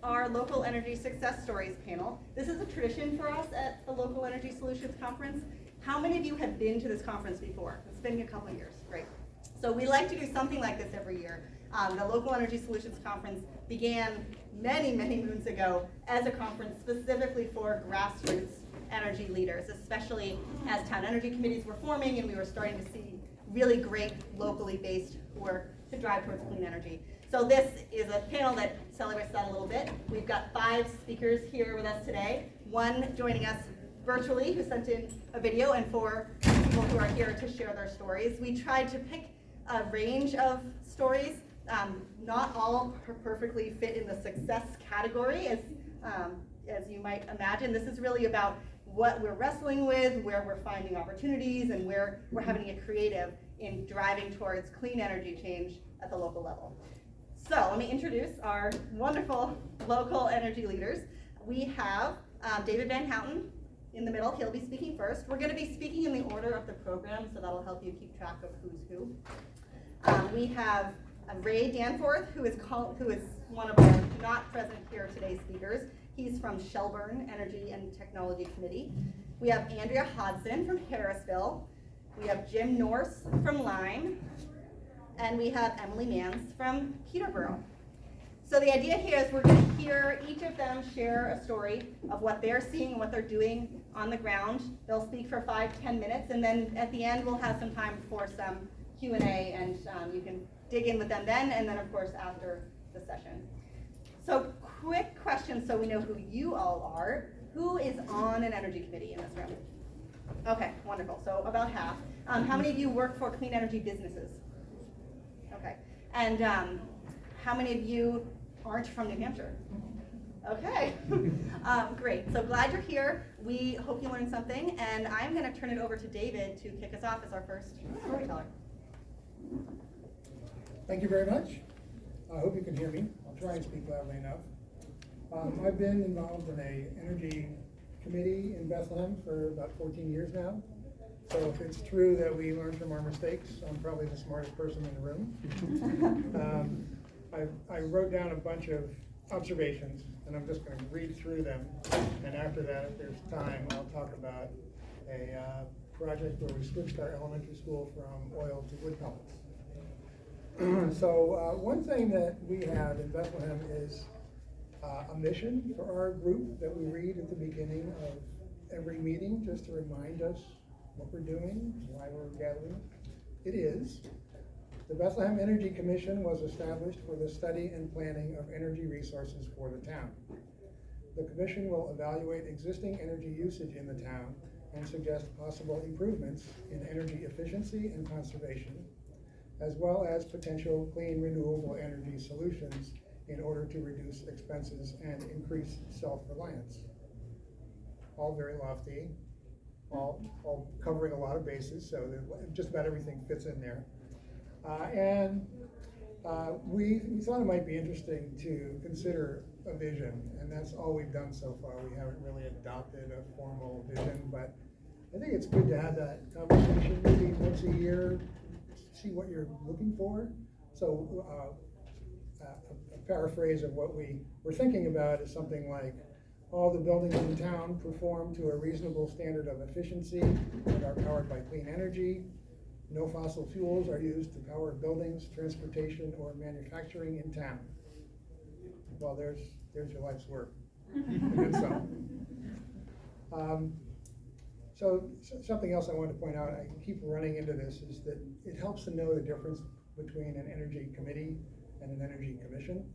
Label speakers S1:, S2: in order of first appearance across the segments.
S1: our Local Energy Success Stories panel. This is a tradition for us at the Local Energy Solutions Conference. How many of you have been to this conference before? It's been a couple of years, great. So we like to do something like this every year. The Local Energy Solutions Conference began many, many moons ago as a conference specifically for grassroots energy leaders, especially as town energy committees were forming and we were starting to see really great locally based work to drive towards clean energy. So this is a panel that celebrates that a little bit. We've got 5 speakers here with us today. One joining us virtually who sent in a video, and 4 people who are here to share their stories. We tried to pick a range of stories. Not all perfectly fit in the success category, as you might imagine. This is really about what we're wrestling with, where we're finding opportunities, and where we're having to get creative in driving towards clean energy change at the local level. So let me introduce our wonderful local energy leaders. We have David Van Houten in the middle. He'll be speaking first. We're going to be speaking in the order of the program, so that'll help you keep track of who's who. We have Ray Danforth, who is one of our not present here today speakers. He's from Shelburne Energy and Technology Committee. We have Andrea Hodson from Harrisville. We have Jim Norse from Lyme. And we have Emily Mans from Peterborough. So the idea here is we're going to hear each of them share a story of what they're seeing and what they're doing on the ground. They'll speak for 5-10 minutes, and then at the end we'll have some time for some Q&A, and you can dig in with them then, and then of course after the session. So quick question so we know who you all are. Who is on an energy committee in this room? Okay, wonderful. So about half. How many of you work for clean energy businesses? Okay. And how many of you aren't from New Hampshire? Okay. Great. So glad you're here. We hope you learned something, and I'm going to turn it over to David to kick us off as our first storyteller.
S2: Thank you very much. I hope you can hear me. I'll try and speak loudly enough. I've been involved in an energy committee in Bethlehem for about 14 years now. So if it's true that we learn from our mistakes, I'm probably the smartest person in the room. I wrote down a bunch of observations, and I'm just going to read through them. And after that, if there's time, I'll talk about a project where we switched our elementary school from oil to wood pellets. So one thing that we have in Bethlehem is a mission for our group that we read at the beginning of every meeting, just to remind us what we're doing, why we're gathering. It is, the Bethlehem Energy Commission was established for the study and planning of energy resources for the town. The commission will evaluate existing energy usage in the town and suggest possible improvements in energy efficiency and conservation, as well as potential clean renewable energy solutions in order to reduce expenses and increase self-reliance. All very lofty, all covering a lot of bases, so that just about everything fits in there. We thought it might be interesting to consider a vision, and that's all we've done so far. We haven't really adopted a formal vision, but I think it's good to have that conversation maybe once a year, see what you're looking for. So a paraphrase of what we were thinking about is something like, all the buildings in town perform to a reasonable standard of efficiency and are powered by clean energy. No fossil fuels are used to power buildings, transportation, or manufacturing in town. Well, there's your life's work. So something else I wanted to point out, I keep running into this, is that it helps to know the difference between an energy committee and an energy commission.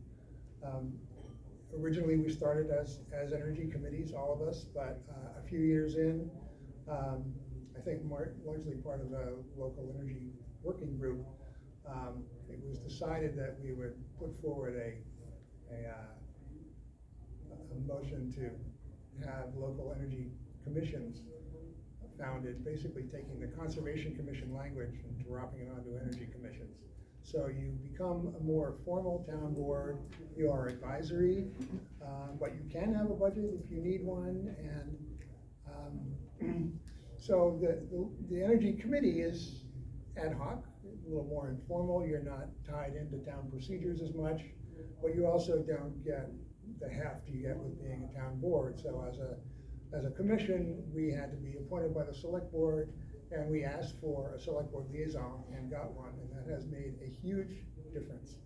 S2: Originally, we started as energy committees, all of us, but a few years in, I think largely part of the local energy working group, it was decided that we would put forward a motion to have local energy commissions founded, basically taking the Conservation Commission language and dropping it onto energy commissions. So you become a more formal town board. You are advisory, but you can have a budget if you need one. And so the energy committee is ad hoc, a little more informal. You're not tied into town procedures as much, but you also don't get the heft you get with being a town board. So as a commission, we had to be appointed by the select board, and we asked for a select board liaison and got one, and that has made a huge difference.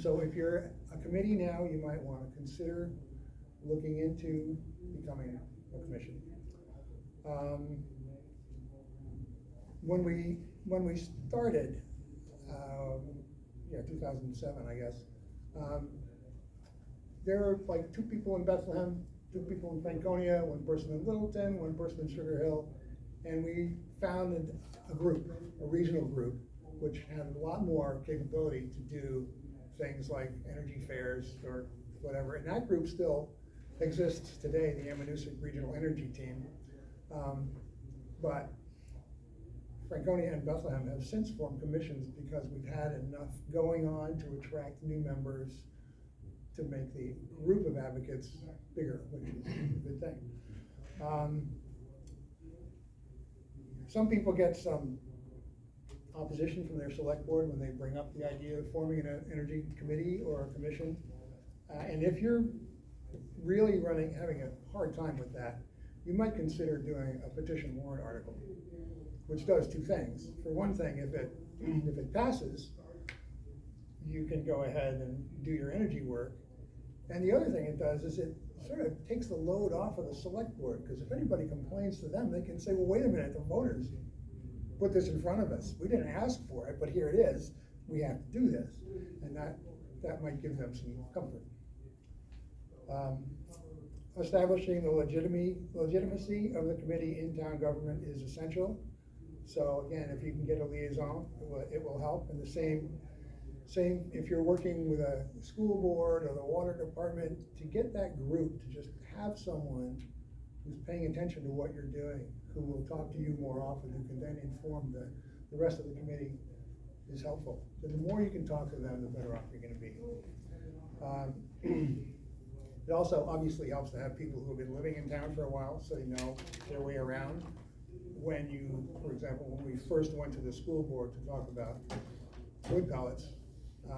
S2: So if you're a committee now, you might want to consider looking into becoming a commission. When we started, 2007, I guess, there were like 2 people in Bethlehem, 2 people in Franconia, 1 person in Littleton, 1 person in Sugar Hill, and we founded a group, a regional group, which had a lot more capability to do things like energy fairs or whatever. And that group still exists today, the Amanuense Regional Energy Team. But Franconia and Bethlehem have since formed commissions because we've had enough going on to attract new members to make the group of advocates bigger, which is a good thing. Some people get some opposition from their select board when they bring up the idea of forming an energy committee or a commission. And if you're really having a hard time with that, you might consider doing a petition warrant article, which does 2 things. For one thing, if it passes, you can go ahead and do your energy work. And the other thing it does is it sort of takes the load off of the select board, because if anybody complains to them, they can say, well, wait a minute, the voters put this in front of us. We didn't ask for it, but here it is. We have to do this. And that might give them some comfort. Establishing the legitimacy of the committee in town government is essential. So again, if you can get a liaison, it will help. And the same if you're working with a school board or the water department, to get that group to just have someone who's paying attention to what you're doing, who will talk to you more often, who can then inform the rest of the committee, is helpful. So the more you can talk to them, the better off you're going to be. It also obviously helps to have people who have been living in town for a while, so they know their way around. For example, when we first went to the school board to talk about wood pellets,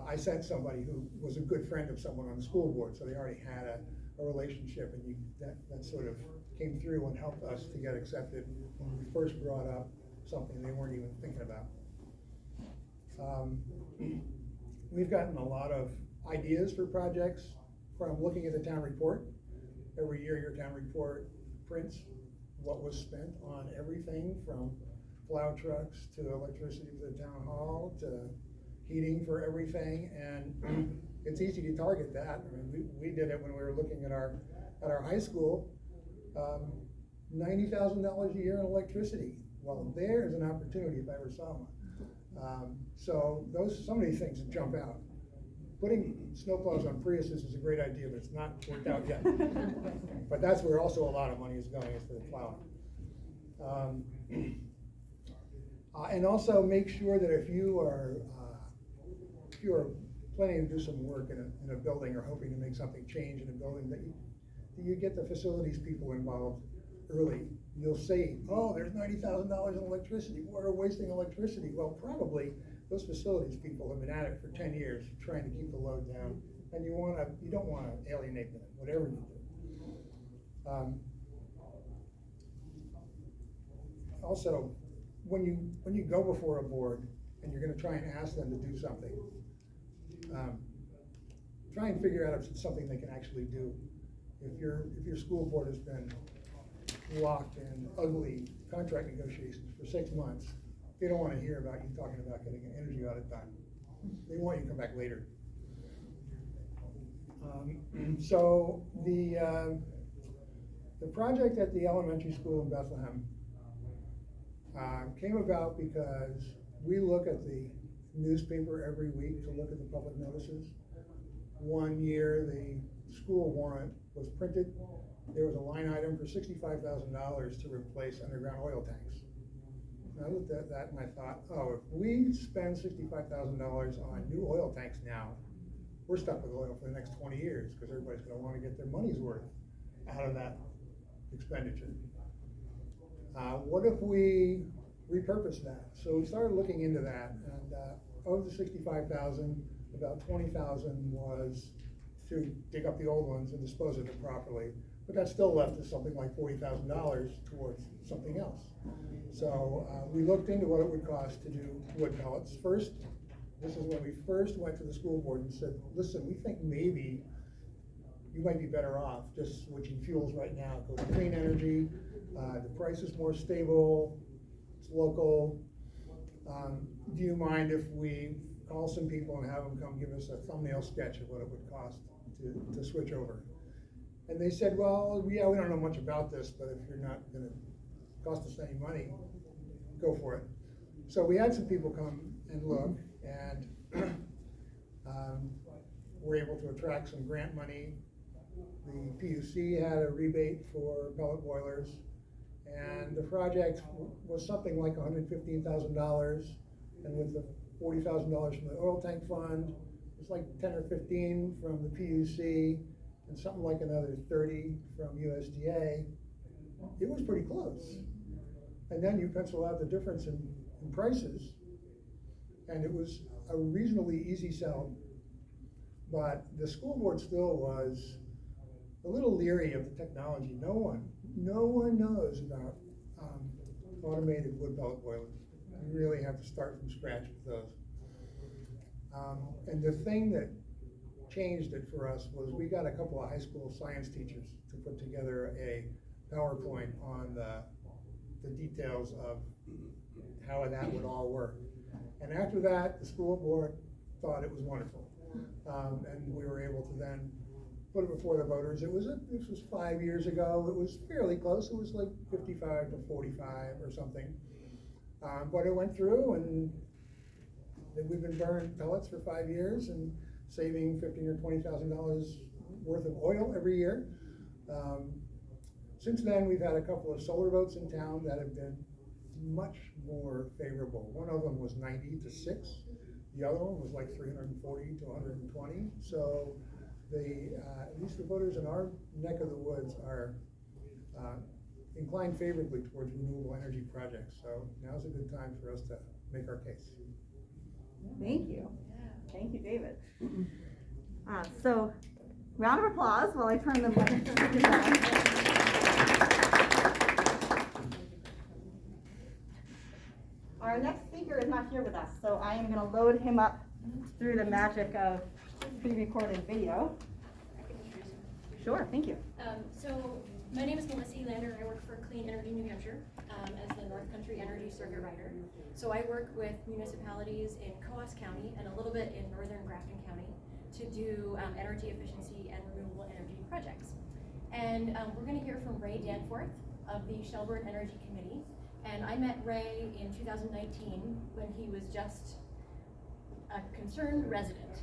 S2: I sent somebody who was a good friend of someone on the school board, so they already had a relationship, and that sort of came through and helped us to get accepted when we first brought up something they weren't even thinking about. We've gotten a lot of ideas for projects from looking at the town report. Every year your town report prints what was spent on everything from plow trucks to electricity for the town hall to heating for everything, and it's easy to target that. I mean, we did it when we were looking at our high school. $90,000 a year in electricity. Well, there's an opportunity if I ever saw one. So some of these things jump out. Putting snowplows on Priuses is a great idea, but it's not worked out yet. But that's where also a lot of money is going, is for the plowing. And also make sure that if you are planning to do some work in a building or hoping to make something change in a building, that you get the facilities people involved early. You'll say, oh, there's $90,000 in electricity. We're wasting electricity. Well, probably those facilities people have been at it for 10 years trying to keep the load down, and you don't want to alienate them, whatever you do. Also, when you go before a board and you're going to try and ask them to do something, try and figure out if it's something they can actually do. If your school board has been locked in ugly contract negotiations for 6 months, they don't want to hear about you talking about getting an energy audit done. They want you to come back later. So the project at the elementary school in Bethlehem came about because we look at the newspaper every week to look at the public notices. One year, the school warrant was printed. There was a line item for $65,000 to replace underground oil tanks. And I looked at that and I thought, oh, if we spend $65,000 on new oil tanks now, we're stuck with oil for the next 20 years because everybody's going to want to get their money's worth out of that expenditure. What if we repurpose that? So we started looking into that, and of the $65,000, about $20,000 was to dig up the old ones and dispose of it properly. But that still left us something like $40,000 towards something else. So we looked into what it would cost to do wood pellets. First, this is when we first went to the school board and said, listen, we think maybe you might be better off just switching fuels right now. Go to clean energy, the price is more stable, it's local. Do you mind if we call some people and have them come give us a thumbnail sketch of what it would cost to switch over? And they said, well, yeah, we don't know much about this, but if you're not gonna cost us any money, go for it. So we had some people come and look, and were able to attract some grant money. The PUC had a rebate for pellet boilers, and the project was something like $115,000, and with the $40,000 from the oil tank fund, it was like 10 or 15 from the PUC, and something like another 30 from USDA. It was pretty close. And then you pencil out the difference in prices, and it was a reasonably easy sell. But the school board still was a little leery of the technology. No one knows about automated wood pellet boilers. You really have to start from scratch with those. And the thing that changed it for us was we got a couple of high school science teachers to put together a PowerPoint on the details of how that would all work. And after that, the school board thought it was wonderful. And we were able to then put it before the voters. This was 5 years ago. It was fairly close. It was like 55 to 45 or something. But it went through, and we've been burning pellets for 5 years and saving $15,000 or $20,000 worth of oil every year. Since then, we've had a couple of solar votes in town that have been much more favorable. One of them was 90 to 6. The other one was like 340 to 120. So at least the voters in our neck of the woods are inclined favorably towards renewable energy projects. So now's a good time for us to make our case.
S1: Thank you. Thank you, David. So round of applause while I turn the mic on. Our next speaker is not here with us, so I am going to load him up through the magic of pre-recorded video. Sure, thank you.
S3: So my name is Melissa Lander. I work for Clean Energy New Hampshire as the North Country Energy Circuit Rider. So I work with municipalities in Coos County and a little bit in northern Grafton County to do energy efficiency and renewable energy projects. And we're going to hear from Ray Danforth of the Shelburne Energy Committee. And I met Ray in 2019 when he was just a concerned resident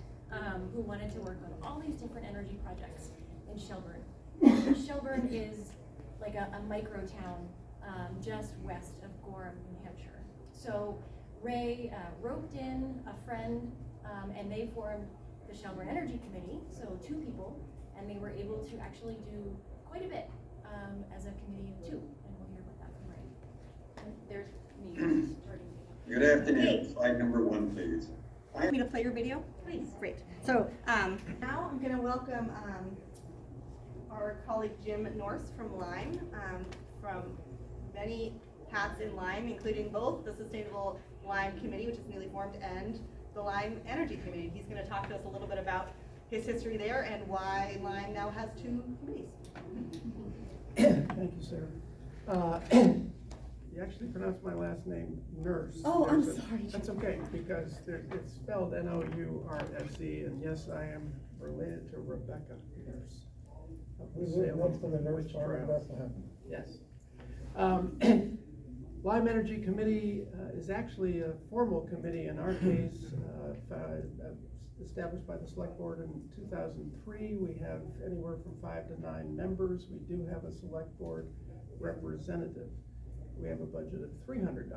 S3: who wanted to work on all these different energy projects in Shelburne. Shelburne is like a micro town just west of Gorham, New Hampshire. So Ray roped in a friend and they formed the Shelburne Energy Committee, so 2 people, and they were able to actually do quite a bit as a committee of 2, and we'll hear about that from Ray. And there's me starting.
S4: Good afternoon. Slide number 1, please.
S1: Want me to play your video? Please. Great. So now I'm going to welcome our colleague Jim Norse from Lime, from many hats in Lime, including both the Sustainable Lime Committee, which is newly formed, and the Lime Energy Committee. He's going to talk to us a little bit about his history there and why Lime now has 2 committees.
S5: Thank you, Sarah. You actually pronounced my last name Nurse.
S1: Oh, I'm sorry.
S5: That's okay, because it's spelled N-O-U-R-S-E, and yes, I am related to Rebecca Nurse.
S2: We live next to the nurse farm in Bethlehem.
S5: Yes. Lime Energy Committee is actually a formal committee in our case, established by the Select Board in 2003. We have anywhere from 5 to 9 members. We do have a Select Board representative. We have a budget of $300.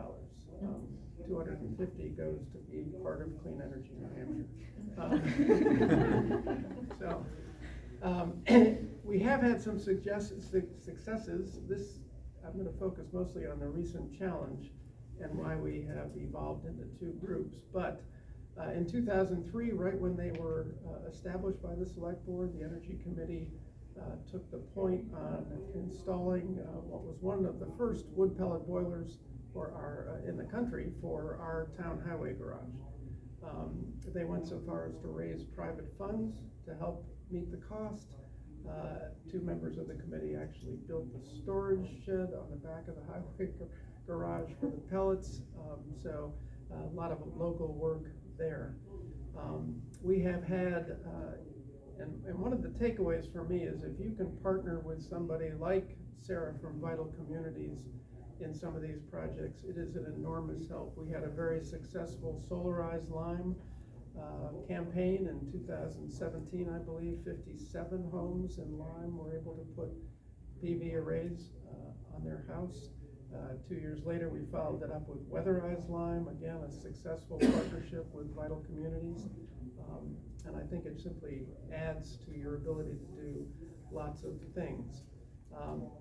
S5: $250 goes to be part of Clean Energy New Hampshire. We have had some successes. I'm going to focus mostly on the recent challenge and why we have evolved into 2 groups. But In 2003, right when they were established by the select board, the Energy Committee took the point on installing what was one of the first wood pellet boilers for our, in the country for our town highway garage. They went so far as to raise private funds to help meet the cost. Two members of the committee actually built the storage shed on the back of the highway garage for the pellets. So a lot of local work there. We have had, and one of the takeaways for me is if you can partner with somebody like Sarah from Vital Communities in some of these projects, it is an enormous help. We had a very successful Solarized Lime campaign in 2017, I believe. 57 homes in Lyme were able to put PV arrays on their house. 2 years later, we followed it up with Weatherized Lime, again, a successful partnership with Vital Communities. And I think it simply adds to your ability to do lots of things.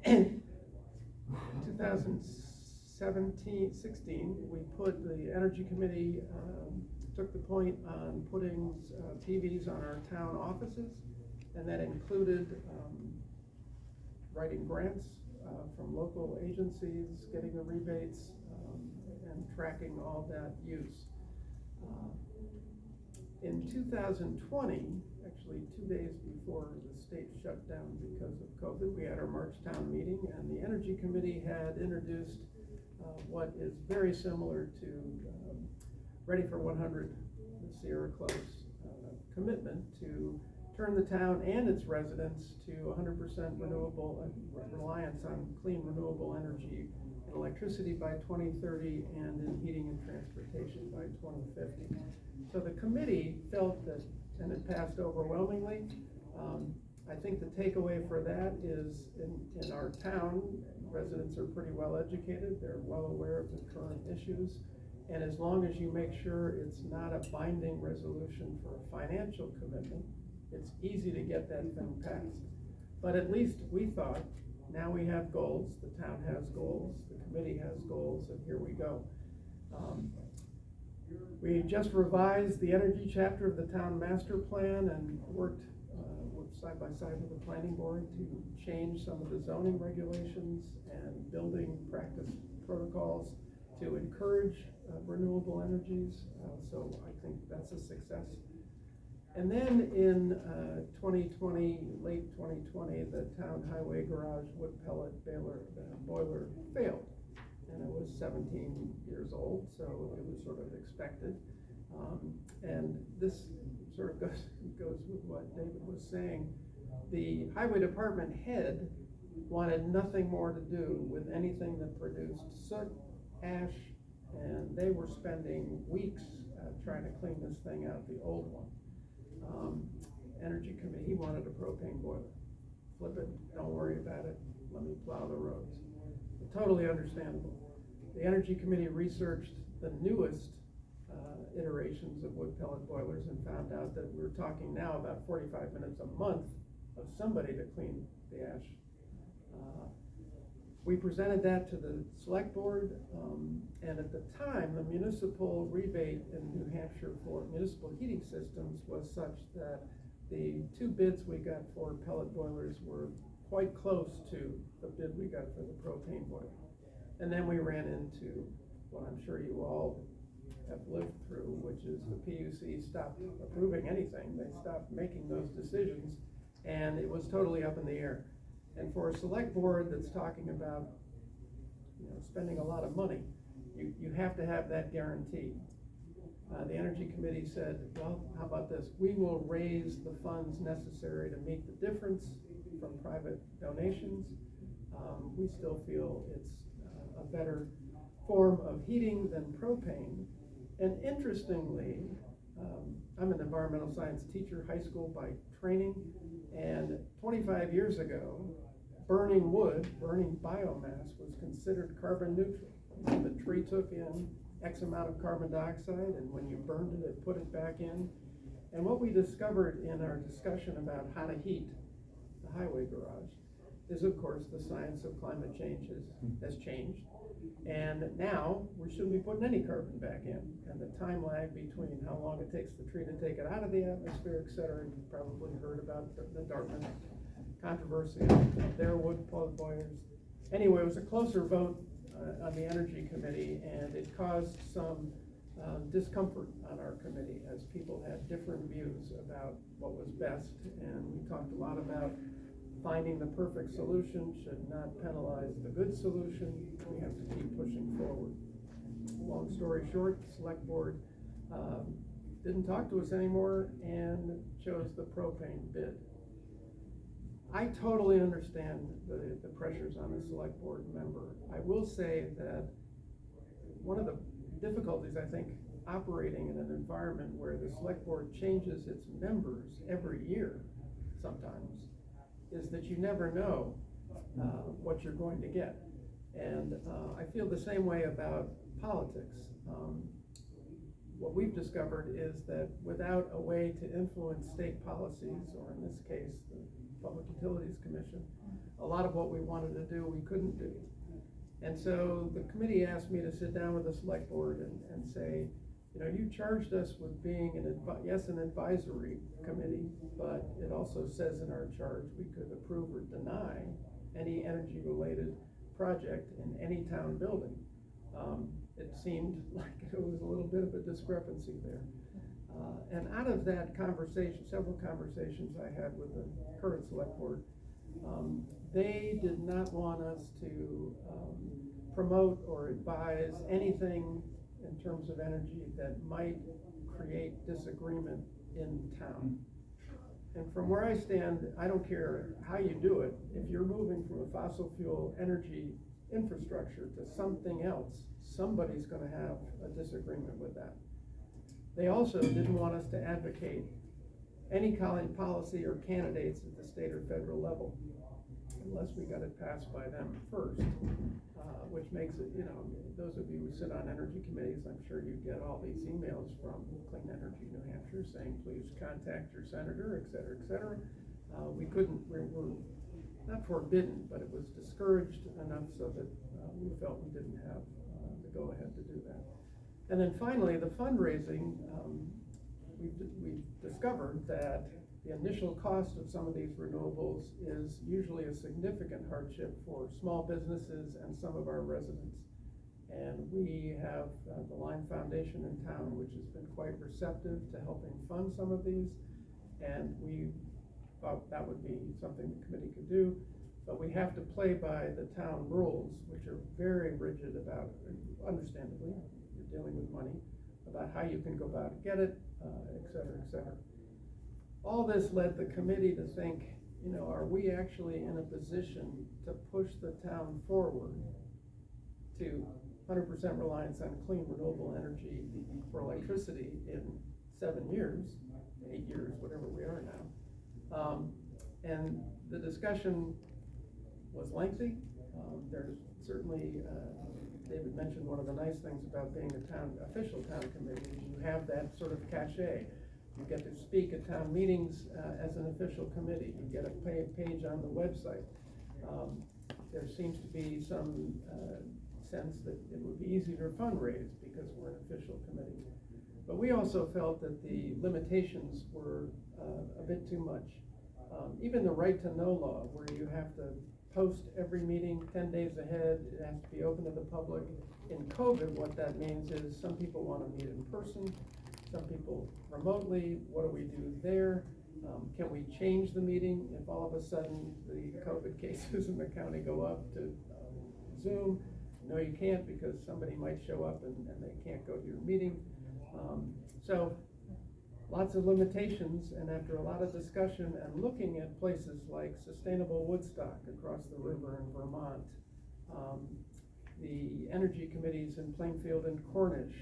S5: 2016, we put the Energy Committee took the point on putting PVs on our town offices, and that included writing grants from local agencies, getting the rebates, and tracking all that use. In 2020, actually 2 days before the state shut down because of COVID, we had our March town meeting, and the Energy Committee had introduced what is very similar to Ready for 100, the Sierra Club's commitment to turn the town and its residents to 100% renewable reliance on clean renewable energy and electricity by 2030 and in heating and transportation by 2050. So the committee felt that, and it passed overwhelmingly. I think the takeaway for that is in our town, residents are pretty well educated. They're well aware of the current issues. And as long as you make sure it's not a binding resolution for a financial commitment, it's easy to get that thing passed. But at least we thought, now we have goals, the town has goals, the committee has goals, and here we go. We just revised the energy chapter of the town master plan and worked side by side with the planning board to change some of the zoning regulations and building practice protocols to encourage renewable energies. So I think that's a success. And then in 2020, late 2020, the town highway garage wood pellet boiler failed. And it was 17 years old, so it was sort of expected. And this sort of goes with what David was saying. The highway department head wanted nothing more to do with anything that produced soot, ash, and they were spending weeks trying to clean this thing out, the old one. Energy Committee, he wanted a propane boiler. Flip it, don't worry about it, let me plow the roads. Totally understandable. The Energy Committee researched the newest iterations of wood pellet boilers and found out that we're talking now about 45 minutes a month of somebody to clean the ash. We presented that to the select board, and at the time, the municipal rebate in New Hampshire for municipal heating systems was such that the two bids we got for pellet boilers were quite close to the bid we got for the propane boiler. And then we ran into what I'm sure you all have lived through, which is the PUC stopped approving anything. They stopped making those decisions, and it was totally up in the air. And for a select board that's talking about, spending a lot of money, you have to have that guarantee. The Energy Committee said, well, how about this? We will raise the funds necessary to meet the difference from private donations. We still feel it's a better form of heating than propane. And interestingly, I'm an environmental science teacher, high school by training, and 25 years ago, burning wood, burning biomass was considered carbon neutral. The tree took in X amount of carbon dioxide, and when you burned it, it put it back in. And what we discovered in our discussion about how to heat the highway garage is, of course, the science of climate change has changed. And now, we shouldn't be putting any carbon back in. And the time lag between how long it takes the tree to take it out of the atmosphere, et cetera, you've probably heard about the Dartmouth controversy of their wood boilers. Anyway, it was a closer vote on the Energy Committee, and it caused some discomfort on our committee as people had different views about what was best. And we talked a lot about finding the perfect solution should not penalize the good solution. We have to keep pushing forward. Long story short, the select board didn't talk to us anymore and chose the propane bid. I totally understand the pressures on a select board member. I will say that one of the difficulties, I think, operating in an environment where the select board changes its members every year sometimes, is that you never know what you're going to get. And I feel the same way about politics. What we've discovered is that without a way to influence state policies, or in this case, the Public Utilities Commission, a lot of what we wanted to do, we couldn't do. And so the committee asked me to sit down with the select board and say, you know, you charged us with being an advisory committee, but it also says in our charge we could approve or deny any energy-related project in any town building. It seemed like it was a little bit of a discrepancy there. And out of that conversation, several conversations I had with the current select board, they did not want us to promote or advise anything in terms of energy that might create disagreement in town. And from where I stand, I don't care how you do it. If you're moving from a fossil fuel energy infrastructure to something else, somebody's going to have a disagreement with that. They also didn't want us to advocate any policy or candidates at the state or federal level unless we got it passed by them first, which makes it, you know, those of you who sit on energy committees, I'm sure you get all these emails from Clean Energy New Hampshire saying, please contact your senator, et cetera, et cetera. We were not forbidden, but it was discouraged enough so that we felt we didn't have the go-ahead to do that. And then finally, the fundraising, we've discovered that the initial cost of some of these renewables is usually a significant hardship for small businesses and some of our residents. And we have the Lime Foundation in town, which has been quite receptive to helping fund some of these. And we thought that would be something the committee could do. But we have to play by the town rules, which are very rigid about, understandably, you're dealing with money, about how you can go about and get it, et cetera, et cetera. All this led the committee to think, you know, are we actually in a position to push the town forward to 100% reliance on clean renewable energy for electricity in 7 years, 8 years, whatever we are now. And the discussion was lengthy. There's certainly, David mentioned one of the nice things about being a official town committee is you have that sort of cachet. You get to speak at town meetings as an official committee. You get a page on the website. There seems to be some sense that it would be easier to fundraise because we're an official committee. But we also felt that the limitations were a bit too much. Even the right to know law, where you have to post every meeting 10 days ahead, it has to be open to the public. In COVID, what that means is some people want to meet in person, some people remotely. What do we do there? Can we change the meeting if all of a sudden the COVID cases in the county go up to Zoom? No, you can't, because somebody might show up and they can't go to your meeting. So lots of limitations, and after a lot of discussion and looking at places like Sustainable Woodstock across the river in Vermont, the energy committees in Plainfield and Cornish,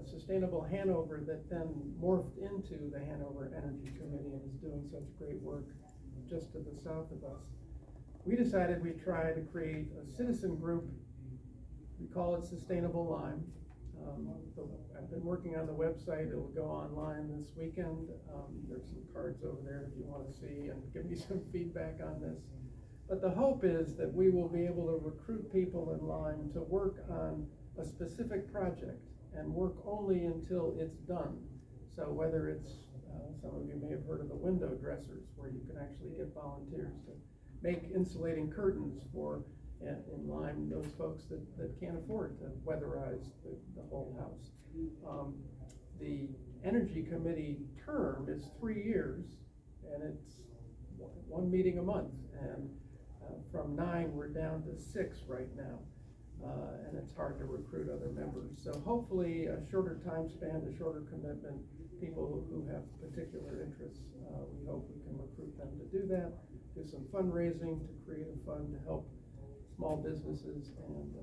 S5: Sustainable Hanover that then morphed into the Hanover Energy Committee and is doing such great work just to the south of us. We decided we'd try to create a citizen group. We call it Sustainable Lime. I've been working on the website. It'll go online this weekend. There's some cards over there if you want to see and give me some feedback on this. But the hope is that we will be able to recruit people in line to work on a specific project and work only until it's done. So whether it's, some of you may have heard of the window dressers, where you can actually get volunteers to make insulating curtains for, in line, those folks that can't afford to weatherize the whole house. The Energy Committee term is 3 years, and it's one meeting a month, and from 9 we're down to 6 right now, and it's hard to recruit other members. So hopefully a shorter time span, a shorter commitment, people who have particular interests, we hope we can recruit them to do that, do some fundraising to create a fund to help small businesses, and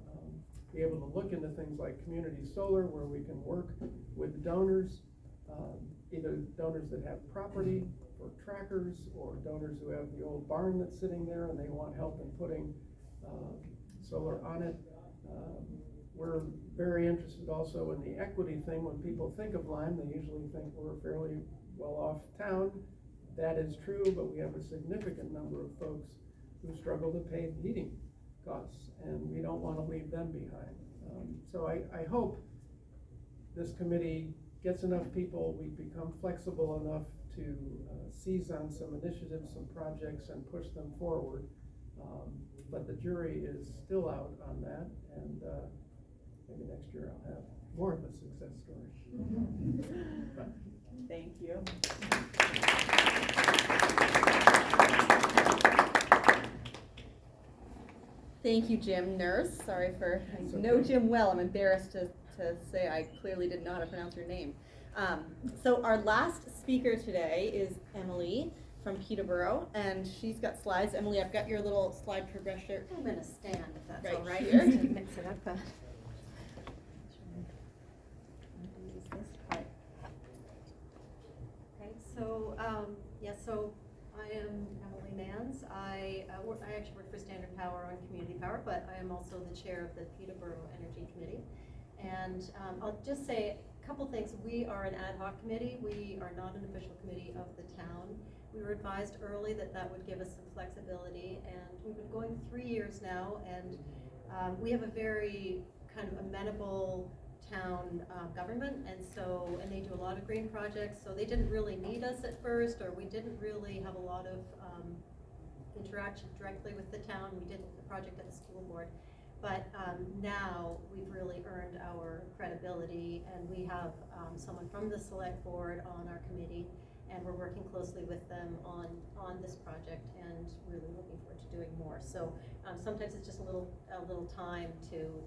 S5: be able to look into things like community solar, where we can work with donors, either donors that have property for trackers, or donors who have the old barn that's sitting there and they want help in putting solar on it. We're very interested also in the equity thing. When people think of Lyme, they usually think we're a fairly well-off town. That is true, but we have a significant number of folks who struggle to pay heating costs, and we don't want to leave them behind. So I hope this committee gets enough people, we become flexible enough to seize on some initiatives, some projects, and push them forward. But the jury is still out on that, and maybe next year I'll have more of a success story.
S1: Thank you. Thank you, Jim Nurse. Sorry for, I know Jim well. I'm embarrassed to say I clearly did not pronounce your name. So our last speaker today is Emily from Peterborough, and she's got slides. Emily, I've got your little slide progression.
S6: I'm going to stand if that's
S1: Right
S6: all right.
S1: here.
S6: Just to mix it up. Okay, so so I am Emily Manns. I actually work for Standard Power on Community Power, but I am also the chair of the Peterborough Energy Committee. And I'll just say a couple things. We are an ad hoc committee. We are not an official committee of the town. We were advised early that that would give us some flexibility, and we've been going 3 years now, and we have a very kind of amenable town government, and they do a lot of green projects, so they didn't really need us at first, or we didn't really have a lot of interaction directly with the town. We did the project at the school board, but now we've really earned our credibility, and we have someone from the select board on our committee, and we're working closely with them on this project, and really looking forward to doing more. So sometimes it's just a little time to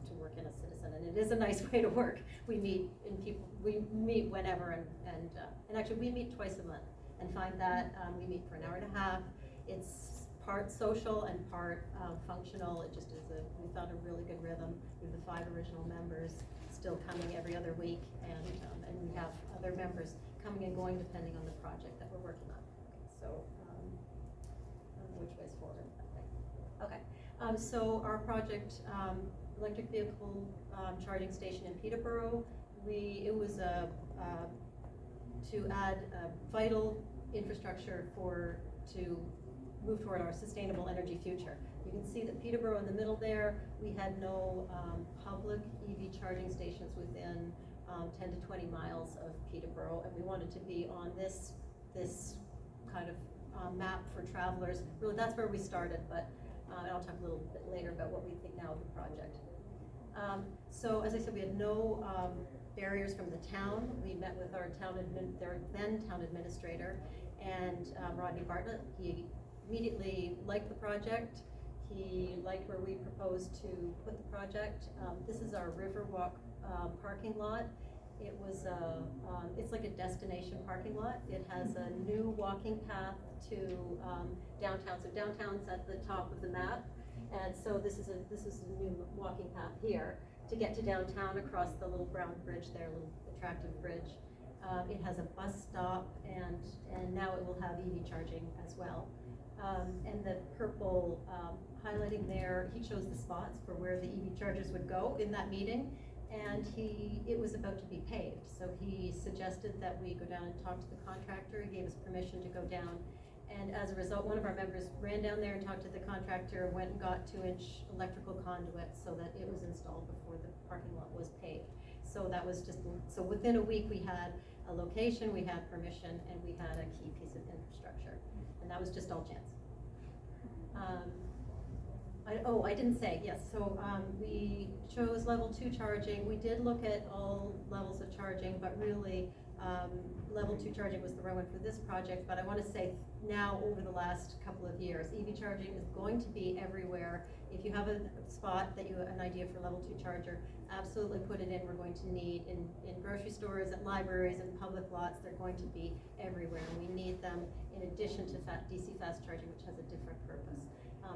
S6: to work in a citizen, and it is a nice way to work. We meet whenever, and actually we meet twice a month, and find that we meet for an hour and a half. It's part social and part functional. It just is we found a really good rhythm. We have the 5 original members still coming every other week, and we have other members coming and going depending on the project that we're working on. So I don't know which way's forward. Okay. So our project, electric vehicle charging station in Peterborough, it was to add vital infrastructure to move toward our sustainable energy future. You can see that Peterborough in the middle there, we had no public EV charging stations within 10 to 20 miles of Peterborough, and we wanted to be on this kind of map for travelers. Really, that's where we started, but and I'll talk a little bit later about what we think now of the project. So as I said, we had no barriers from the town. We met with our then town administrator, and Rodney Bartlett. He immediately liked the project. He liked where we proposed to put the project. This is our Riverwalk parking lot. It was it's like a destination parking lot. It has a new walking path to downtown. So downtown's at the top of the map, and so this is a new walking path here to get to downtown across the little brown bridge there, a little attractive bridge. It has a bus stop, and now it will have EV charging as well. And the purple highlighting there, he chose the spots for where the EV chargers would go in that meeting. And it was about to be paved, so he suggested that we go down and talk to the contractor. He gave us permission to go down And as a result, one of our members ran down there and talked to the contractor, went and got 2-inch electrical conduit so that it was installed before the parking lot was paved. So that was just, so within a week, we had a location, we had permission, and we had a key piece of infrastructure. And that was just all chance. I didn't say, yes, so we chose level 2 charging. We did look at all levels of charging, but really level 2 charging was the right one for this project. But I want to say now, over the last couple of years, EV charging is going to be everywhere. If you have a spot that you have an idea for level 2 charger, absolutely put it in. We're going to need in grocery stores, at libraries, and public lots. They're going to be everywhere, and we need them in addition to DC fast charging, which has a different purpose.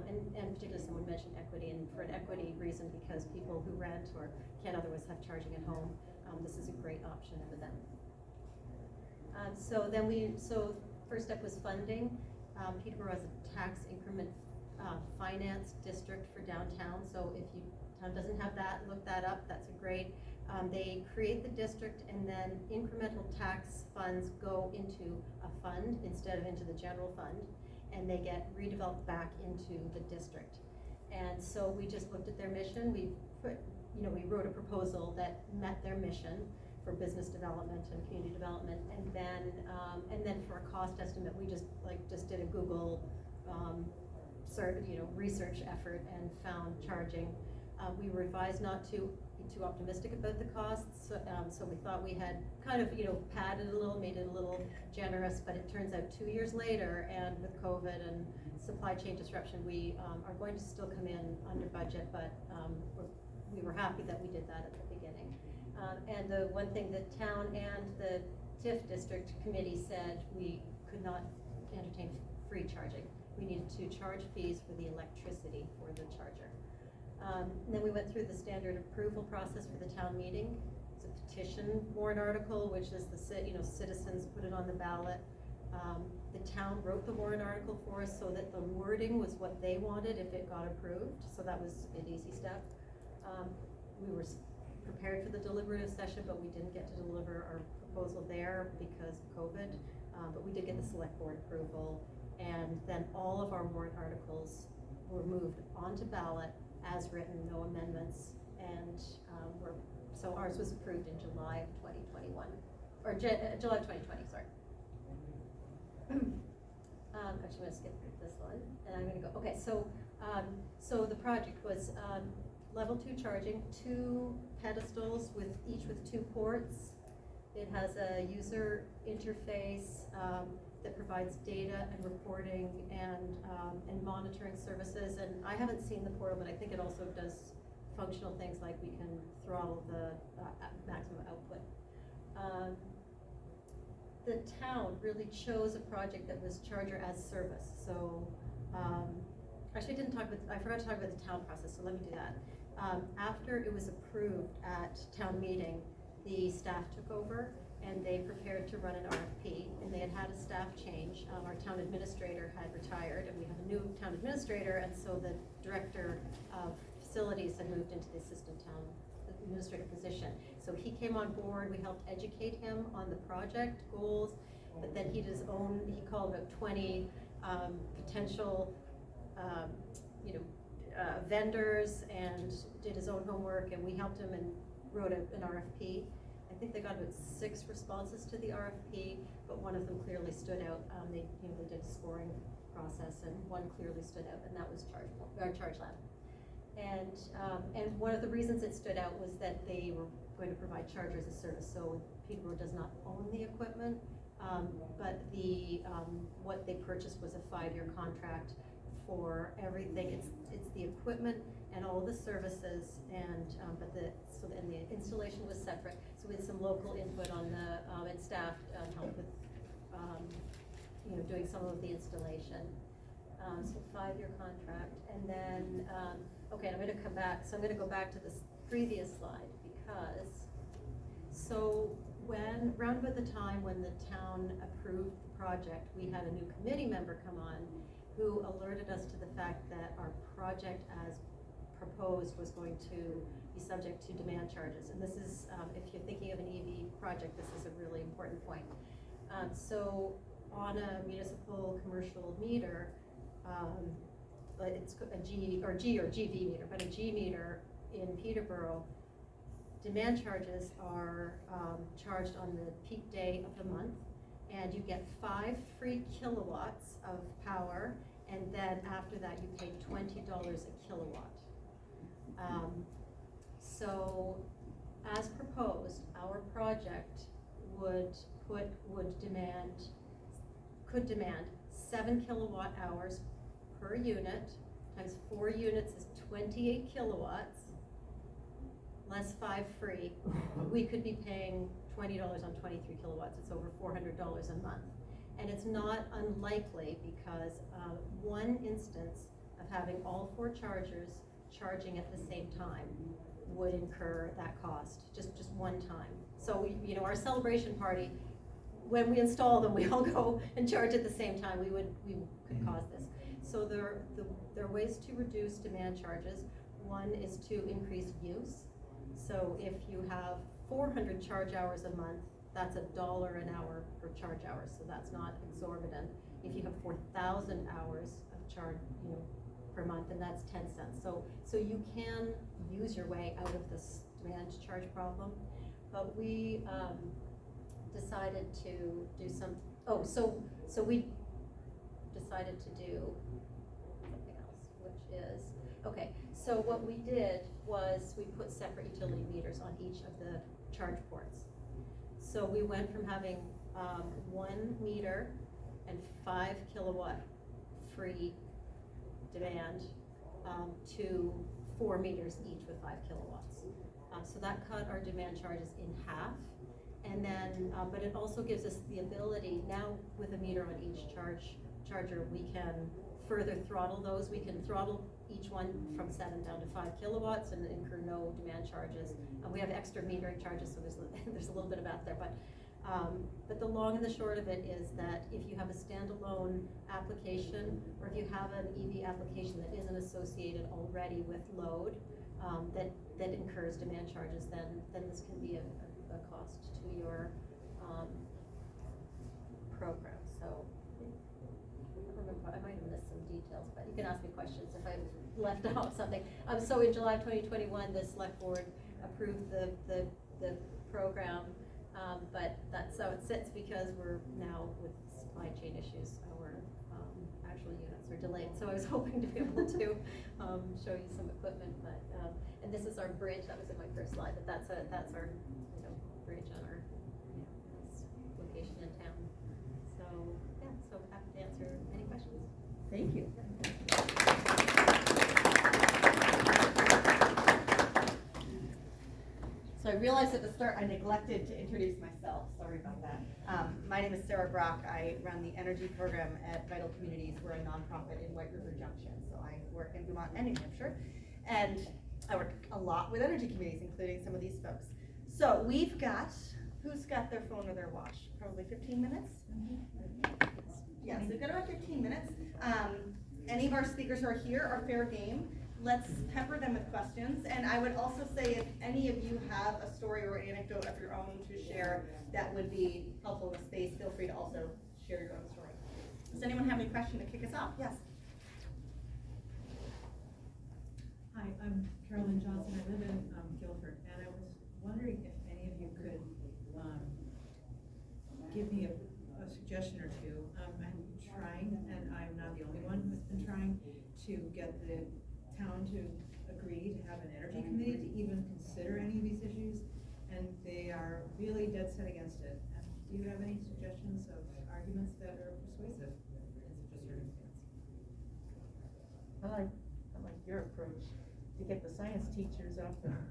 S6: And particularly someone mentioned equity, and for an equity reason, because people who rent or can't otherwise have charging at home, this is a great option for them. So first step was funding. Peterborough has a tax increment finance district for downtown, so if town doesn't have that, look that up, that's a great. They create the district, and then incremental tax funds go into a fund instead of into the general fund, and they get redeveloped back into the district. And so we just looked at their mission. We wrote a proposal that met their mission for business development and community development, and then for a cost estimate, we just did a Google research effort and found charging. We were advised not to be too optimistic about the costs, so we thought we had kind of padded a little, made it a little generous, but it turns out 2 years later, and with COVID and supply chain disruption, we are going to still come in under budget, but we were happy that we did that at the beginning. And the one thing the town and the TIF district committee said, we could not entertain free charging. We needed to charge fees for the electricity for the charger. Then we went through the standard approval process for the town meeting. It's a petition warrant article, which is the citizens put it on the ballot. The town wrote the warrant article for us so that the wording was what they wanted if it got approved. So that was an easy step. We were prepared for the deliberative session, but we didn't get to deliver our proposal there because of COVID. But we did get the select board approval, and then all of our warrant articles were moved onto ballot as written, no amendments, and so ours was approved in July of 2021, or July of 2020, sorry. Actually, I'm going to skip this one, and I'm going to go, okay, so the project was level 2 charging, 2 pedestals each with 2 ports. It has a user interface that provides data and reporting and monitoring services. And I haven't seen the portal, but I think it also does functional things like we can throttle the maximum output. The town really chose a project that was charger as service. So actually, I forgot to talk about the town process, so let me do that. After it was approved at town meeting, the staff took over and they prepared to run an RFP, and they had a staff change. Our town administrator had retired, and we have a new town administrator, and so the director of facilities had moved into the assistant town administrator position. So he came on board, we helped educate him on the project goals, but then he called about 20 potential vendors and did his own homework, and we helped him and wrote an RFP. I think they got about 6 responses to the RFP, but one of them clearly stood out. They did a scoring process, and one clearly stood out, and that was Charge Lab. And one of the reasons it stood out was that they were going to provide chargers as a service. So Peterborough does not own the equipment, but what they purchased was a 5-year contract for everything. It's the equipment and all the services, and the installation was separate. So we had some local input on and staff helped with doing some of the installation. So 5-year contract, and then okay, I'm going to come back. So I'm going to go back to this previous slide because round about the time when the town approved the project, we had a new committee member come on who alerted us to the fact that our project as proposed was going to be subject to demand charges. And this is, if you're thinking of an EV project, this is a really important point. So on a municipal commercial meter, but it's a G or GV meter, but a G meter in Peterborough, demand charges are charged on the peak day of the month, and you get 5 free kilowatts of power, and then after that you pay $20 a kilowatt. So, as proposed, our project could demand 7 kilowatt hours per unit, times 4 units is 28 kilowatts, less 5 free. We could be paying $20 on 23 kilowatts, it's over $400 a month. And it's not unlikely because one instance of having all 4 chargers charging at the same time would incur that cost, just one time. So, you know, our celebration party, when we install them, we all go and charge at the same time. We could cause this. So there are ways to reduce demand charges. One is to increase use. So if you have 400 charge hours a month, that's $1 an hour per charge hour. So that's not exorbitant. If you have 4,000 hours of charge, you know, per month, and that's 10 cents. So you can use your way out of this demand charge problem. But we decided to do some. So we decided to do something else, which is okay. So what we did was we put separate utility meters on each of the charge ports. So we went from having 1 meter and 5 kilowatt free demand to 4 meters each with 5 kilowatts. So that cut our demand charges in half. And then, but it also gives us the ability, now with a meter on each charger, we can further throttle those. We can throttle each one from 7 down to 5 kilowatts and incur no demand charges. We have extra metering charges, so there's a little bit of that there. But the long and the short of it is that if you have a standalone application, or if you have an EV application that isn't associated already with load, that incurs demand charges, then this can be a cost to your program. So I might have missed some details, but you can ask me questions if I've left out something. So in July of 2021, the select board approved the program, but that's how it sits because we're now with supply chain issues. Our actual units are delayed. So I was hoping to be able to show you some equipment, but and this is our bridge. That was in my first slide, but that's our bridge on our this location in town. So yeah, so happy to answer any questions.
S1: Thank you. So I realized at the start I neglected to introduce myself. Sorry about that. My name is Sarah Brock. I run the energy program at Vital Communities. We're a nonprofit in White River Junction. So I work in Vermont and New Hampshire. And I work a lot with energy committees, including some of these folks. So we've got, who's got their phone or their watch? Probably 15 minutes? Yes, we've got about 15 minutes. Any of our speakers who are here are fair game. Let's pepper them with questions. And I would also say if any of you have a story or anecdote of your own to share that would be helpful in the space, feel free to also share your own story. Does anyone have any question to kick us off? Yes.
S7: Hi, I'm Carolyn Johnson. I live in Guilford, and I was wondering if any of you could give me a suggestion or two. I'm trying, and I'm not the only one who's been trying, to get the town to agree to have an energy committee to even consider any of these issues, and they are really dead set against it. And do you have any suggestions of arguments that are persuasive in such a circumstance?
S8: I like your approach to get the science teachers out there.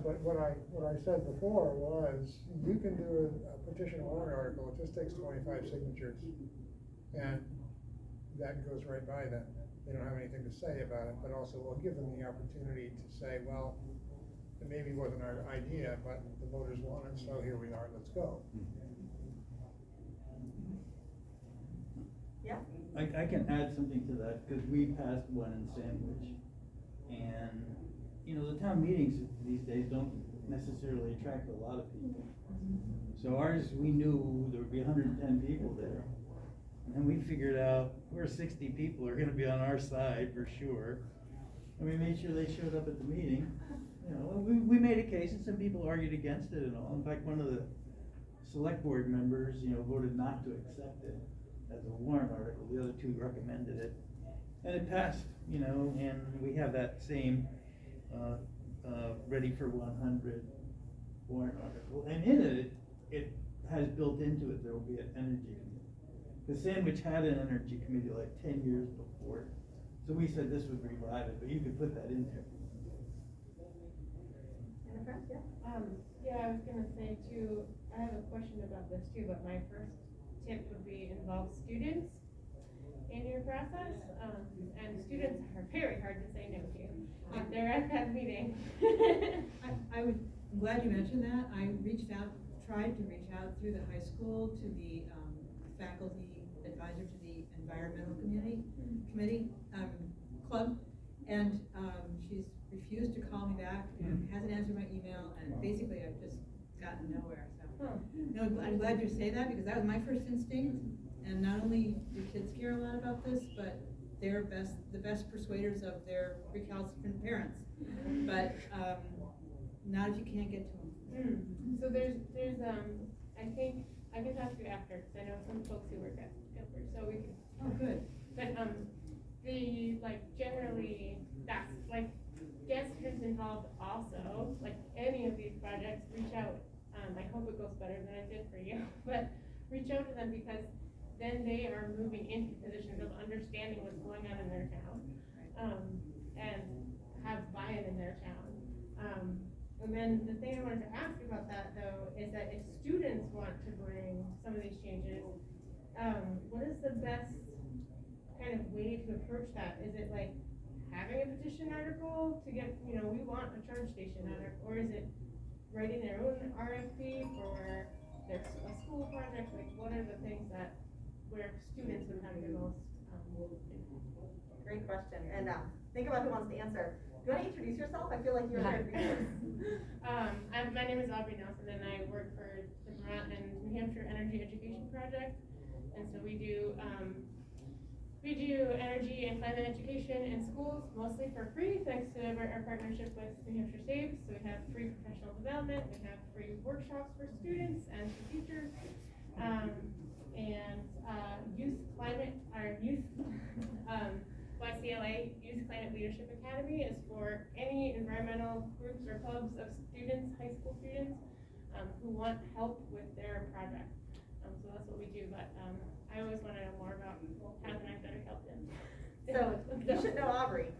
S2: But what I said before was you can do a petition warrant article. It just takes 25 signatures, and that goes right by them. They don't have anything to say about it, but also we'll give them the opportunity to say, well, it maybe wasn't our idea, but the voters want it, so here we are, let's go.
S1: Yeah?
S9: I can add something to that, because we passed one in Sandwich, and, you know, the town meetings these days don't necessarily attract a lot of people. So ours, we knew there would be 110 people there. And then we figured out where 60 people are gonna be on our side for sure. And we made sure they showed up at the meeting. You know, we made a case, and some people argued against it and all. In fact, one of the select board members, you know, voted not to accept it as a warrant article. The other two recommended it. And it passed, you know, and we have that same, ready for 100 warrant article. And in it, it has built into it, there will be an energy committee. The Sandwich had an energy committee like 10 years before. So we said this would revive it, but you could put that in there.
S1: Jennifer, yeah?
S10: Yeah, I was gonna say too, I have a question about this too, but my first tip would be involve students in your process. And students are very hard to say no to if they're at that meeting.
S7: I'm glad you mentioned that. I tried to reach out through the high school to the faculty advisor to the environmental committee club, and she's refused to call me back and hasn't answered my email, and basically I've just gotten nowhere. So no, I'm glad you say that, because that was my first instinct. And not only do kids care a lot about this, but they're the best persuaders of their recalcitrant parents. But not if you can't get to them.
S10: So there's I think I can talk to you after, because I know some folks who work at Shelburne, so we can.
S7: Oh, good.
S10: But the generally that's get students involved also, like any of these projects, reach out. I hope it goes better than it did for you, but reach out to them, because then they are moving into positions of understanding what's going on in their town, and have buy-in in their town. And then the thing I wanted to ask about that though is that if students want to bring some of these changes, what is the best kind of way to approach that? Is it like having a petition article to get, we want a charge station article, or is it writing their own RFP for a school project? Like, what are the things where students would have the most
S1: Great question. And think about who wants to answer. Do you want to introduce yourself? I feel like you're a good resource.
S10: My name is Aubrey Nelson, and I work for the Vermont and New Hampshire Energy Education Project. And so we do energy and climate education in schools, mostly for free, thanks to our partnership with New Hampshire Saves. So we have free professional development, we have free workshops for students and for teachers, YCLA, Youth Climate Leadership Academy, is for any environmental groups or clubs of students, high school students, who want help with their project. So that's what we do, but I always want to know more about how can I better help them.
S1: So you should know Aubrey.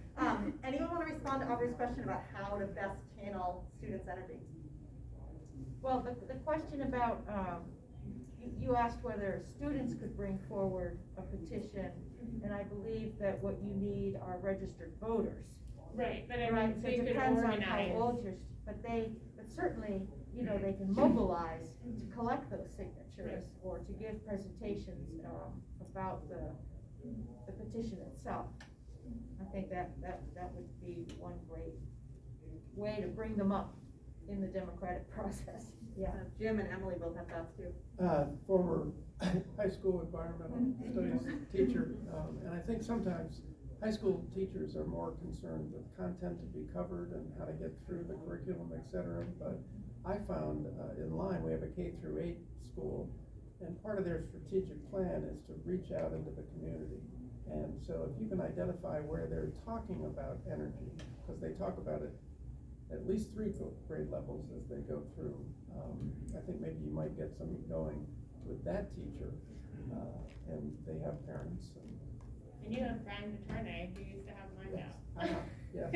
S1: Anyone want to respond to Aubrey's question about how to best channel students' energy?
S8: Well, the question about, you asked whether students could bring forward a petition, and I believe that what you need are registered voters.
S10: Right, but I
S8: Right,
S10: mean,
S8: so
S10: they
S8: it
S10: could
S8: depends on how
S10: organize.
S8: old you're, but certainly, they can mobilize to collect those signatures or to give presentations, about the petition itself. I think that would be one great way to bring them up in the democratic process. Yeah.
S1: Jim and Emily both have thoughts too.
S5: Former high school environmental studies teacher, and I think sometimes high school teachers are more concerned with content to be covered and how to get through the curriculum, etc. But I found in line, we have a K through 8 school, and part of their strategic plan is to reach out into the community. And so if you can identify where they're talking about energy, because they talk about it at least 3 grade levels as they go through, I think maybe you might get something going with that teacher, and they have parents.
S10: And you have Brian Materne, who used to have my house.
S5: Yes.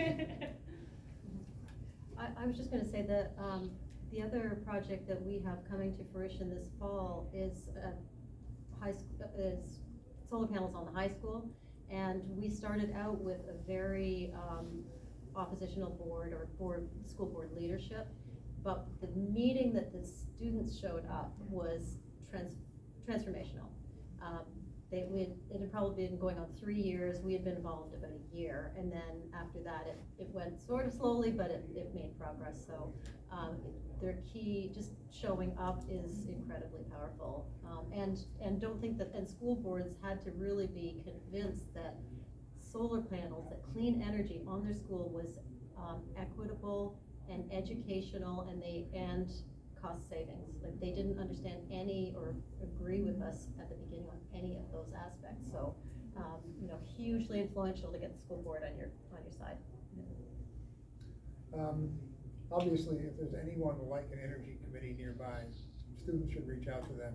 S6: I was just gonna say that, the other project that we have coming to fruition this fall is is solar panels on the high school. And we started out with a very oppositional board or school board leadership. But the meeting that the students showed up was transformational. it had probably been going on 3 years, we had been involved about a year, and then after that, it went sort of slowly, but it made progress, so, their key, just showing up is incredibly powerful. And don't think that, and school boards had to really be convinced that solar panels, that clean energy on their school was, equitable and educational, and cost savings. Like, they didn't understand any or agree with us at the beginning on any of those aspects, so, hugely influential to get the school board on your side.
S2: Obviously, if there's anyone like an energy committee nearby, students should reach out to them.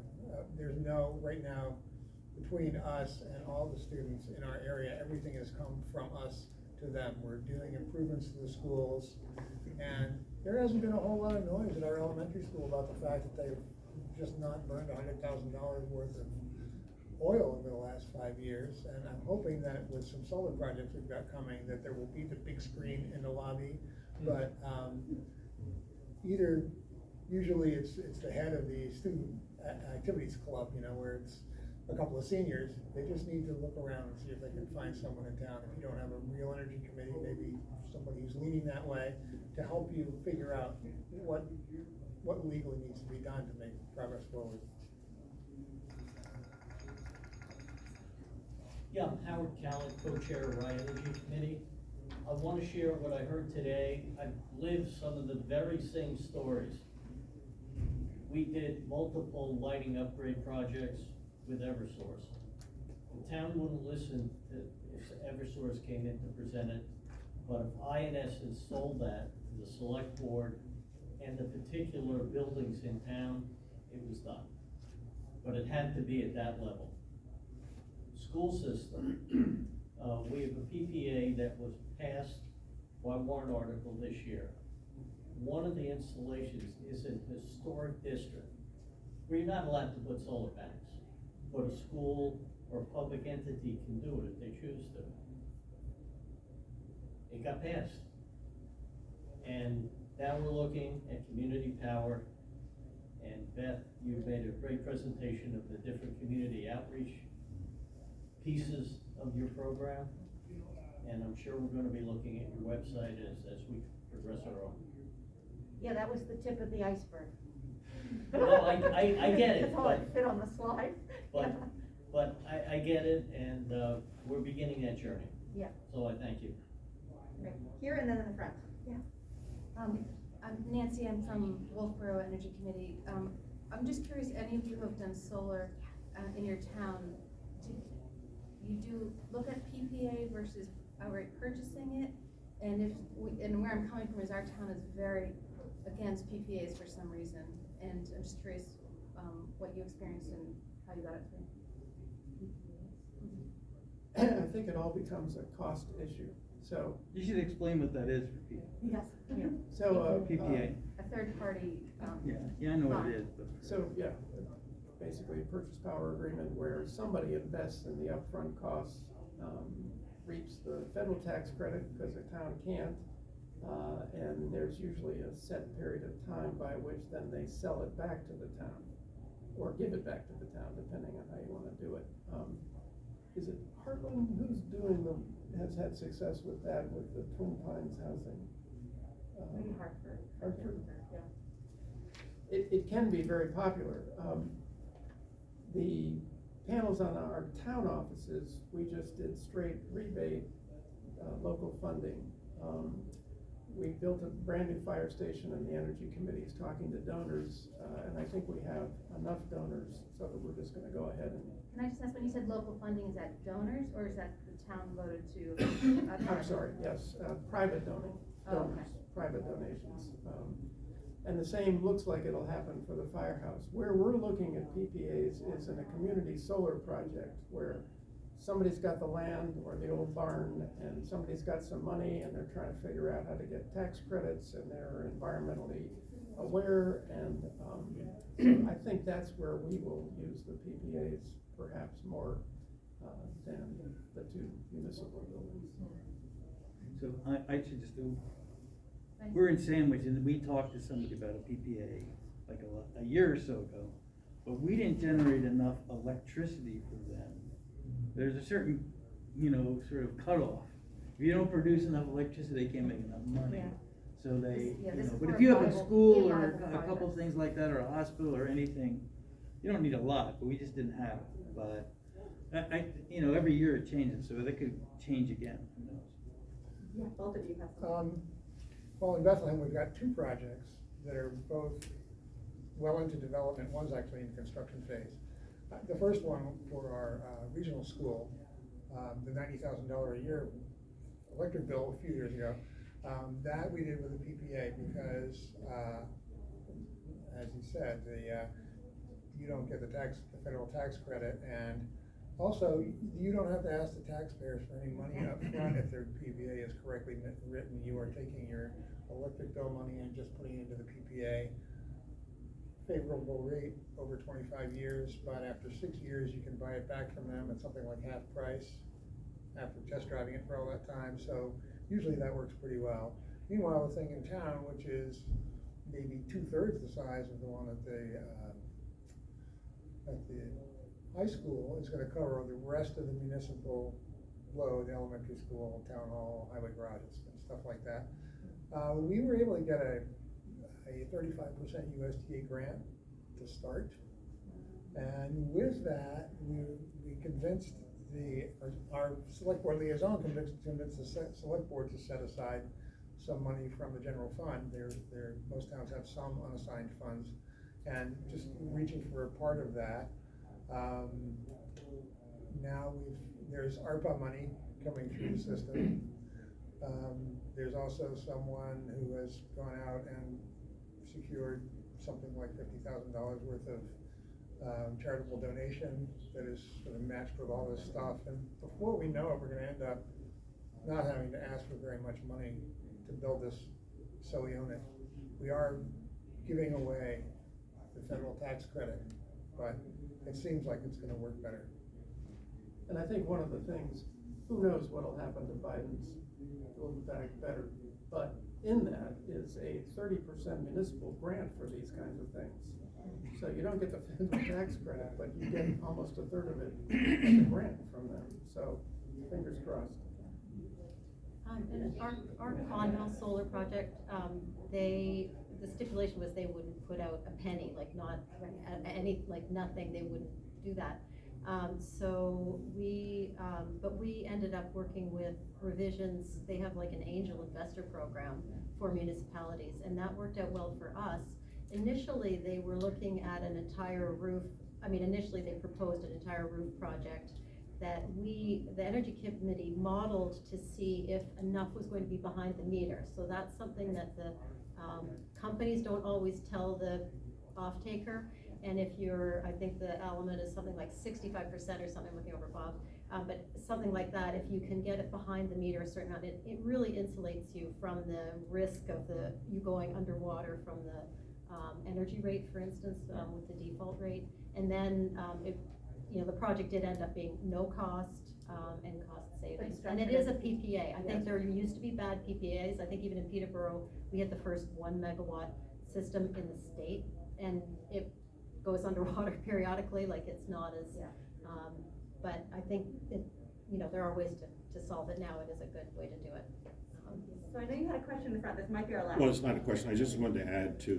S2: There's right now, between us and all the students in our area, everything has come from us to them. We're doing improvements to the schools, and there hasn't been a whole lot of noise at our elementary school about the fact that they've just not burned $100,000 worth of oil over the last 5 years. And I'm hoping that with some solar projects we've got coming, that there will be the big screen in the lobby. But usually it's the head of the student activities club, where it's a couple of seniors. They just need to look around and see if they can find someone in town. If you don't have a real energy committee, maybe somebody who's leaning that way to help you figure out what legally needs to be done to make progress forward.
S11: Yeah, I'm Howard Callett, co-chair of Rye Energy Committee. I want to share what I heard today. I've lived some of the very same stories. We did multiple lighting upgrade projects with Eversource. The town wouldn't listen to if Eversource came in to present it, but if INS had sold that to the select board and the particular buildings in town, it was done. But it had to be at that level. School system, we have a PPA that was passed by warrant article this year. One of the installations is in a historic district where you're not allowed to put solar panels, but a school or a public entity can do it if they choose to. It got passed. And now we're looking at community power. And Beth, you've made a great presentation of the different community outreach pieces of your program. And I'm sure we're going to be looking at your website as we progress our own.
S8: Yeah, that was the tip of the iceberg.
S11: No, I get it,
S8: That's how it fit on the slide.
S11: But I get it, and we're beginning that journey.
S8: Yeah.
S11: So I thank you.
S1: Right. Here and then in the front.
S3: Yeah. I'm Nancy, I'm from Wolfboro Energy Committee. I'm just curious, any of you who have done solar in your town, you do look at PPA versus outright purchasing it? And where I'm coming from is our town is very against PPAs for some reason. And I'm just curious what you experienced and how you got it through.
S5: I think it all becomes a cost issue. So
S9: You should explain what that is for people.
S3: Yes. Yeah.
S5: So
S9: PPA.
S3: A third party.
S9: Yeah, I know what it is, but.
S5: So, yeah, basically a purchase power agreement where somebody invests in the upfront costs, reaps the federal tax credit because the town can't, and there's usually a set period of time by which then they sell it back to the town, or give it back to the town, depending on how you want to do it. Is it Heartland who's has had success with that, with the Twin Pines housing?
S3: Maybe Hartford.
S5: Hartford?
S3: Yeah.
S5: It can be very popular. The panels on our town offices, we just did straight rebate, local funding. We built a brand new fire station, and the Energy Committee is talking to donors, and I think we have enough donors so that we're just gonna go ahead and.
S3: Can I just ask, when you said local funding, is that donors or is that the town voted to?
S5: I'm sorry, yes, private donors,
S3: Oh, okay.
S5: private donations. And the same looks like it'll happen for the firehouse. Where we're looking at PPAs is in a community solar project where somebody's got the land or the old barn and somebody's got some money and they're trying to figure out how to get tax credits and they're environmentally aware, and so I think that's where we will use the PPAs perhaps more than the two municipal buildings.
S9: So I should just do, we're in Sandwich and we talked to somebody about a PPA like a year or so ago, but we didn't generate enough electricity for them there's a certain, sort of cutoff. If you don't produce enough electricity, they can't make enough money.
S8: Yeah.
S9: So they,
S8: Yeah, this is
S9: but
S8: for
S9: if you have a
S8: viable-
S9: school
S8: be
S9: or
S8: viable
S9: a couple
S8: projects.
S9: things like that, or a hospital or anything, you don't need a lot, but we just didn't have it. But every year it changes, so that could change again, who knows?
S1: Yeah, both of you have some.
S2: Well, in Bethlehem, we've got two projects that are both well into development. One's actually in the construction phase. The first one for our regional school, the $90,000 a year electric bill a few years ago, that we did with a PPA because, as you said, you don't get the federal tax credit, and also you don't have to ask the taxpayers for any money up front if their PPA is correctly written. You are taking your electric bill money and just putting it into the PPA. Favorable rate over 25 years, but after 6 years you can buy it back from them at something like half price after test driving it for all that time. So usually that works pretty well. Meanwhile, the thing in town, which is maybe 2/3 the size of the one at the high school, is going to cover the rest of the municipal load, elementary school, town hall, highway garages, and stuff like that. We were able to get a 35% USDA grant to start, and with that, we convinced our select board liaison convinced the select board to set aside some money from the general fund. Most towns have some unassigned funds, and just reaching for a part of that. Now there's ARPA money coming through the system. There's also someone who has gone out and secured something like $50,000 worth of charitable donation that is sort of matched with all this stuff. And before we know it, we're going to end up not having to ask for very much money to build this silly unit. We are giving away the federal tax credit, but it seems like it's going to work better.
S5: And I think one of the things, who knows what'll happen to Biden's Build Back Better, but in that is a 30% municipal grant for these kinds of things. So you don't get the federal tax credit, but you get almost a third of it as a grant from them. So fingers crossed.
S6: And our Condo solar project, the stipulation was they wouldn't put out a penny, like not any, like nothing, they wouldn't do that. But we ended up working with Revisions. They have like an angel investor program for municipalities, and that worked out well for us. Initially, they were looking at an entire roof. Initially they proposed an entire roof project that the Energy Committee modeled to see if enough was going to be behind the meter. So that's something that the companies don't always tell the off-taker. And if I think the element is something like 65% or something, looking over Bob, but something like that, if you can get it behind the meter a certain amount, it really insulates you from the risk of you going underwater from the energy rate, for instance, with the default rate. And then the project did end up being no cost and cost savings. And it is a PPA. I think there used to be bad PPAs. I think even in Peterborough, we had the first 1 megawatt system in the state, and it goes underwater periodically, like it's not as, but I think there are ways to solve it now. It is a good way to do it.
S1: So I know you had a question in the front. This might be our last.
S12: Well, it's not a question. I just wanted to add to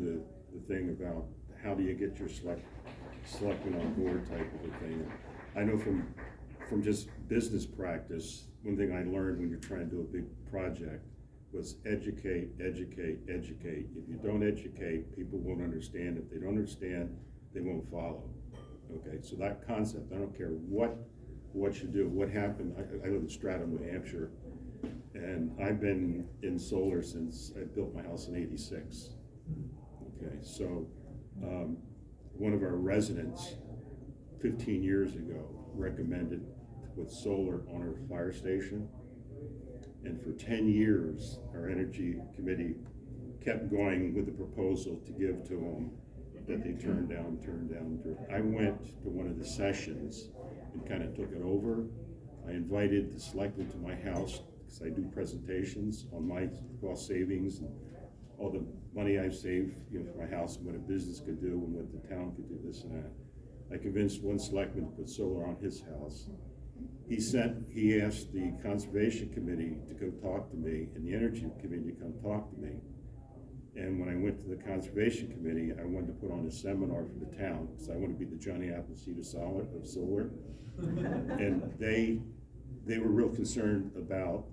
S12: the thing about how do you get your selectmen on board type of a thing. I know from just business practice, one thing I learned when you're trying to do a big project was educate, educate, educate. If you don't educate, people won't understand. If they don't understand, they won't follow. Okay, so that concept, I don't care what you do. What happened, I live in Stratham, New Hampshire, and I've been in solar since I built my house in '86. Okay, so one of our residents 15 years ago recommended to put solar on our fire station, and for 10 years our energy committee kept going with the proposal to give to them that they turned down. I went to one of the sessions and kind of took it over. I invited the selectmen to my house because I do presentations on my cost savings and all the money I've saved, for my house, and what a business could do and what the town could do, this and that. I convinced one selectman to put solar on his house, he asked the Conservation Committee to come talk to me and the Energy Committee to come talk to me. And when I went to the Conservation Committee, I wanted to put on a seminar for the town, because I want to be the Johnny Appleseed of solar. And they were real concerned about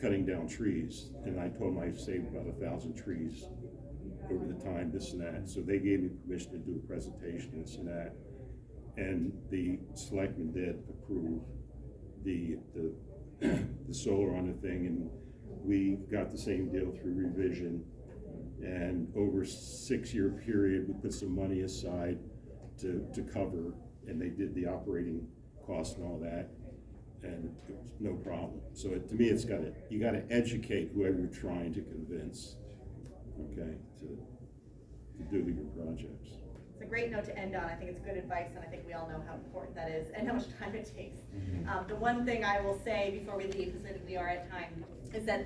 S12: cutting down trees. And I told them I saved about 1,000 trees over the time, this and that. So they gave me permission to do a presentation, this and that. And the selectmen did approve the solar on the thing, and we got the same deal through revision. And over a 6-year period, we put some money aside to cover, and they did the operating costs and all that, and it was no problem. So to me, you gotta educate whoever you're trying to convince, okay, to do your projects.
S1: It's a great note to end on. I think it's good advice, and I think we all know how important that is and how much time it takes. The one thing I will say before we leave, because we are at time, is that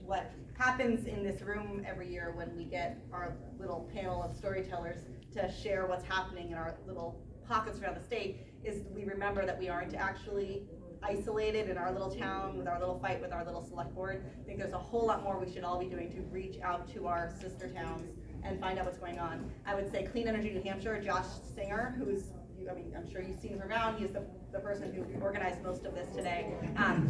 S1: what happens in this room every year when we get our little panel of storytellers to share what's happening in our little pockets around the state is we remember that we aren't actually isolated in our little town with our little fight with our little select board. I think there's a whole lot more we should all be doing to reach out to our sister towns and find out what's going on. I would say Clean Energy New Hampshire, Josh Singer, I'm sure you've seen him around. He's the person who organized most of this today.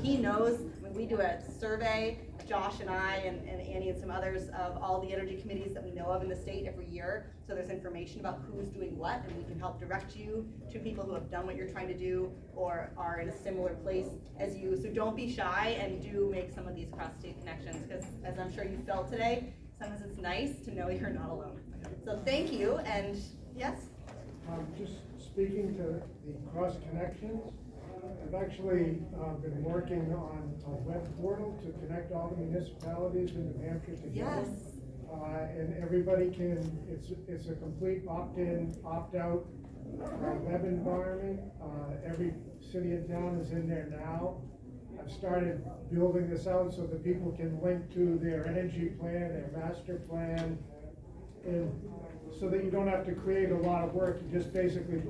S1: He knows when we do a survey, Josh and I and Annie and some others, of all the energy committees that we know of in the state every year. So there's information about who's doing what, and we can help direct you to people who have done what you're trying to do or are in a similar place as you. So don't be shy and do make some of these cross-state connections, because as I'm sure you felt today, sometimes it's nice to know you're not alone. So thank you, and yes?
S2: Just speaking to the cross connections, I've actually been working on a web portal to connect all the municipalities in New Hampshire together.
S1: Yes.
S2: And everybody it's a complete opt-in, opt-out web environment. Every city and town is in there now. I've started building this out so that people can link to their energy plan, their master plan, and so that you don't have to create a lot of work. You just basically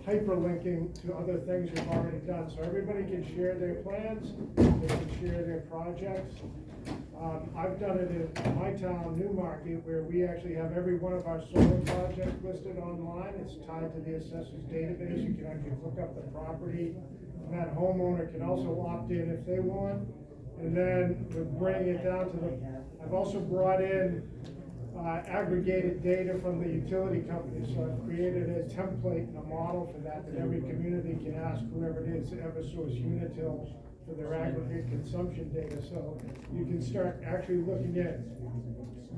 S2: hyperlinking to other things you've already done. So everybody can share their plans, they can share their projects. I've done it in my town, Newmarket, where we actually have every one of our solar projects listed online. It's tied to the assessor's database. You can actually look up the property, and that homeowner can also opt in if they want. And then we're bringing it down to I've also brought in aggregated data from the utility companies. So I've created a template and a model for that every community can ask whoever it is, Eversource, Unitil, for their aggregate consumption data. So you can start actually looking at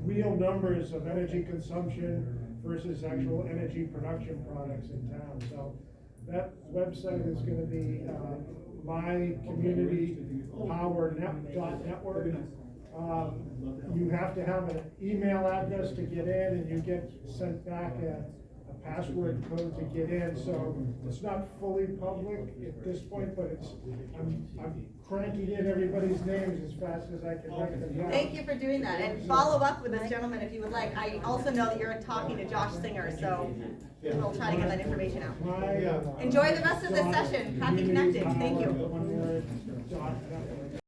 S2: real numbers of energy consumption versus actual energy production products in town. So that website is going to be mycommunitypower.network. You have to have an email address to get in, and you get sent back a password code to get in. So it's not fully public at this point, but I'm cranking in everybody's names as fast as I can write them down.
S1: Thank you for doing that, and follow up with this gentleman if you would like. I also know that you're talking to Josh Singer, so we'll try to get that information out. Enjoy the rest of this session. Happy connecting. Thank you.